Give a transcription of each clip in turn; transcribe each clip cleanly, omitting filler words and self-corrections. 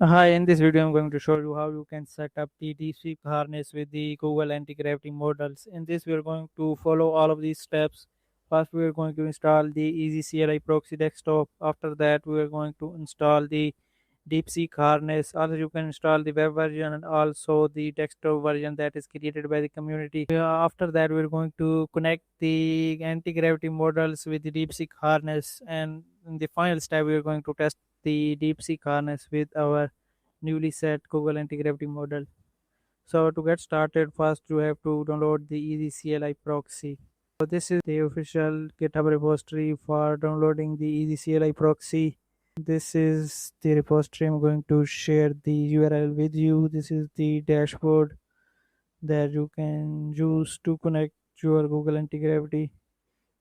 Hi, in this video, I'm going to show you how you can set up the DeepSeek harness with the Google Antigravity models. In this, we are going to follow all of these steps. First, we are going to install the easy CLI Proxy desktop. After that, we are going to install the DeepSeek harness. Also, you can install the web version and also the desktop version that is created by the community. After that, we're going to connect the anti-gravity models with the DeepSeek harness. And in the final step, we're going to test the DeepSeek harness with our newly set Google Antigravity model. So to get started, first you have to download the easy CLI proxy. So this is the official GitHub repository for downloading the easy CLI proxy. This is the repository. I'm going to share the URL with you. This is the dashboard that you can use to connect your Google Antigravity.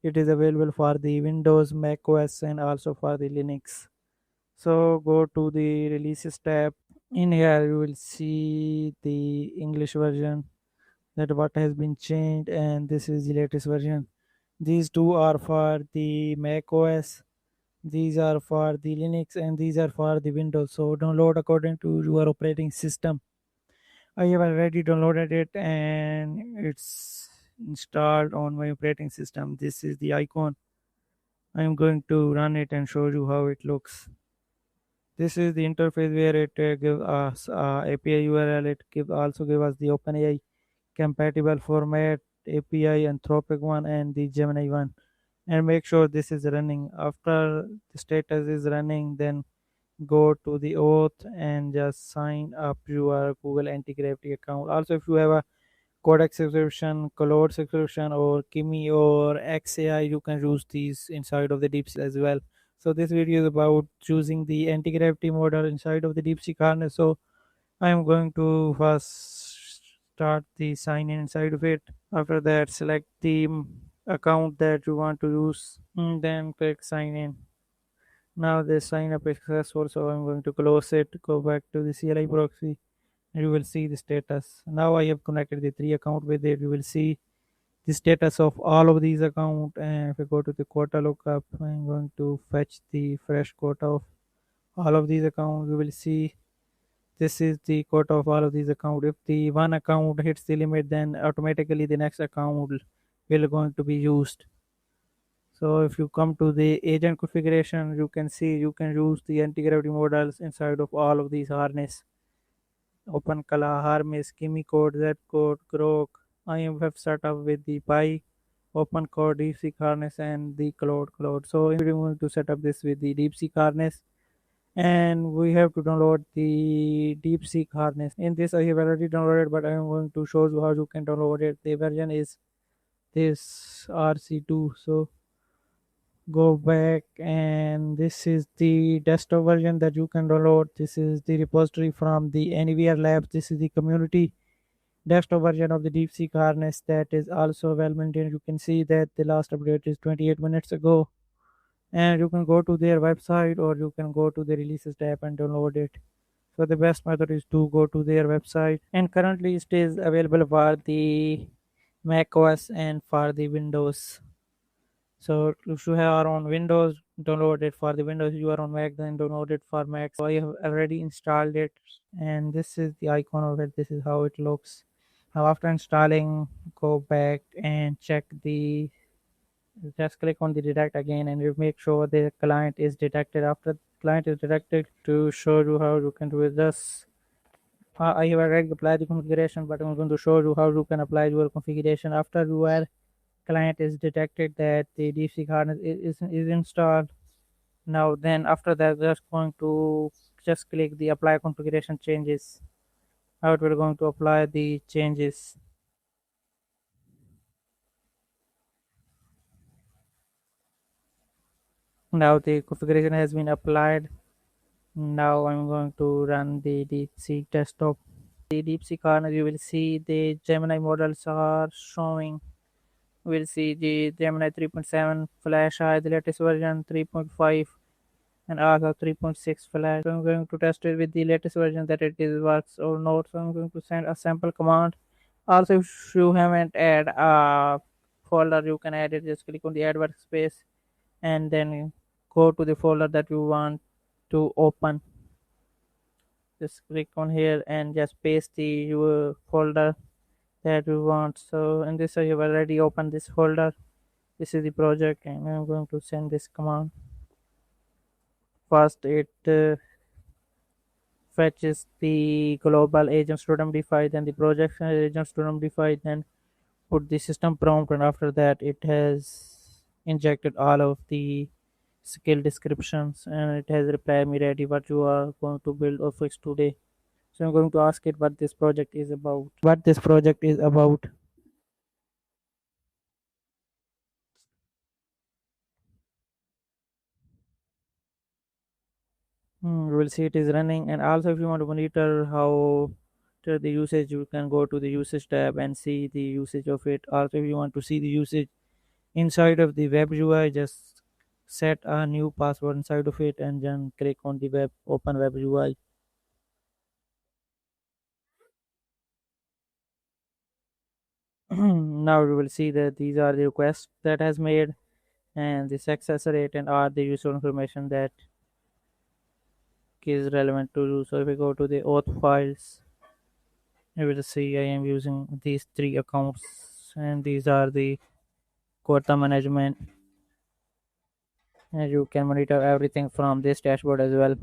It is available for the Windows, Mac OS, and also for the Linux. So go to the releases tab. In here you will see the English version, that what has been changed, and this is the latest version. These two are for the Mac OS, these are for the Linux, and these are for the Windows. So download according to your operating system. I have already downloaded it and it's installed on my operating system. This is the icon. I am going to run it and show you how it looks. This is the interface where it gives us API URL. It also give us the OpenAI compatible format, API, Anthropic one, and the Gemini one. And make sure this is running. After the status is running, then go to the OAuth and just sign up your Google Antigravity account. Also, if you have a Codex subscription, Cloud subscription, or Kimi or XAI, you can use these inside of the DeepSeek as well. So this video is about choosing the anti-gravity model inside of the DeepSeek harness. So I am going to first start the sign in inside of it. After that, select the account that you want to use, then click sign in. Now the sign up is successful, so I'm going to close it, go back to the CLI proxy, and you will see the status. Now I have connected the three account with it. You will see the status of all of these account, and if I go to the quota lookup, I'm going to fetch the fresh quota of all of these accounts. You will see this is the quota of all of these accounts. If the one account hits the limit, then automatically the next account will going to be used. So if you come to the agent configuration, you can see you can use the anti-gravity models inside of all of these harness. OpenClaw, Harness, Kimi code, Z code, Grok. I have set up with the Pi, OpenCode, DeepSeek Harness, and the Cloud. So we're going to set up this with the DeepSeek Harness, and we have to download the DeepSeek Harness. In this, I have already downloaded, but I am going to show you how you can download it. The version is this RC2. So go back, and this is the desktop version that you can download. This is the repository from the Anywhere Labs. This is the community desktop version of the DeepSeek harness that is also well maintained. You can see that the last update is 28 minutes ago, and you can go to their website or you can go to the releases tab and download it. So the best method is to go to their website, and currently it is available for the Mac OS and for the Windows. So if you are on Windows, download it for the Windows. If you are on Mac, then download it for Mac. So I have already installed it, and this is the icon of it. This is how it looks. Now after installing, go back and check the. Just click on the detect again, and you make sure the client is detected. After client is detected, to show you how you can do it. Just I have already applied the configuration, but I'm going to show you how you can apply your configuration after you are client is detected that the DeepSeek harness is installed. Now then after that, just going to just click the apply configuration changes. How it will going to apply the changes. Now the configuration has been applied. Now I'm going to run the DeepSeek desktop. The DeepSeek harness, you will see the Gemini models are showing. We'll see the Gemini 3.7 Flash High, the latest version 3.5, and also 3.6 Flash. So I'm going to test it with the latest version that it is works or not. So I'm going to send a sample command. Also, if you haven't add a folder, you can add it. Just click on the add workspace and then go to the folder that you want to open. Just click on here and just paste the your folder that you want. So in this I have already opened this folder. This is the project, and I'm going to send this command. First it fetches the global agents to modify, then the projection agents to modify, then put the system prompt, and after that it has injected all of the skill descriptions, and it has replied me ready what you are going to build or fix today. So I'm going to ask it what this project is about. What this project is about. You will see it is running, and also if you want to monitor how to the usage, you can go to the usage tab and see the usage of it. Also, if you want to see the usage inside of the web UI, just set a new password inside of it and then click on the web open web UI. Now you will see that these are the requests that has made and the success rate and are the user information that is relevant to you. So if we go to the auth files, you will see I am using these three accounts, and these are the quota management, and you can monitor everything from this dashboard as well.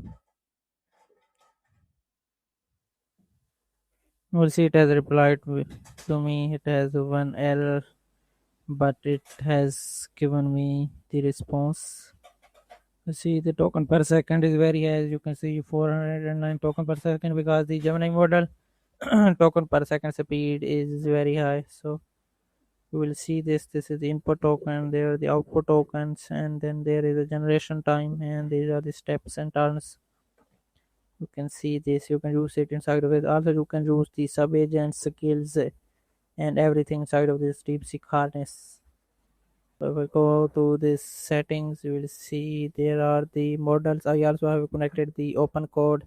You will see it has replied to me. It has one error, but it has given me the response. You see the token per second is very high. As you can see 409 token per second because the Gemini model token per second speed is very high. So you will see this is the input token, there are the output tokens, and then there is a generation time, and these are the steps and turns. You can see this, you can use it inside of it. Also you can use the sub agent skills and everything inside of this DeepSeek harness. So if I go to this settings, you will see there are the models. I also have connected the open code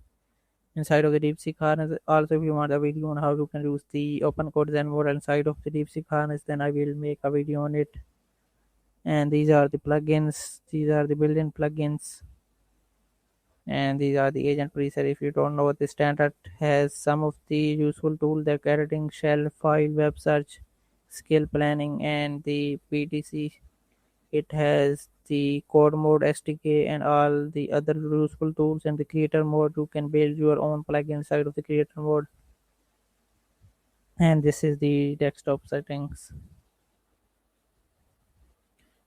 inside of the DeepSeek harness. Also, if you want a video on how you can use the open code Zen model inside of the DeepSeek harness, then I will make a video on it. And these are the plugins. These are the built-in plugins, and these are the agent preset. If you don't know, the standard has some of the useful tools like editing, shell, file, web search, skill planning, and the PTC. It has the code mode SDK and all the other useful tools. And the creator mode, you can build your own plugin inside of the creator mode. And this is the desktop settings.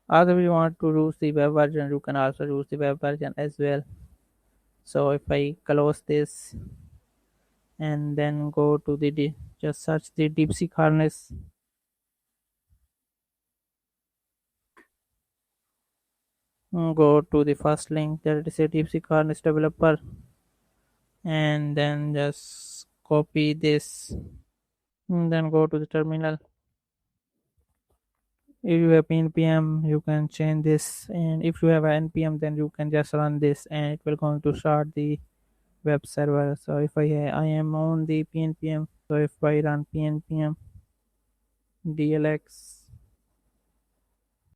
Also, if you want to use the web version, you can also use the web version as well. So if I close this and then go to the just search the DeepSeek harness, go to the first link that is a DeepSeek harness developer, and then just copy this, and then go to the terminal. If you have npm, you can change this, and if you have an npm, then you can just run this and it will going to start the web server. So if I am on the pnpm, so if I run pnpm dlx,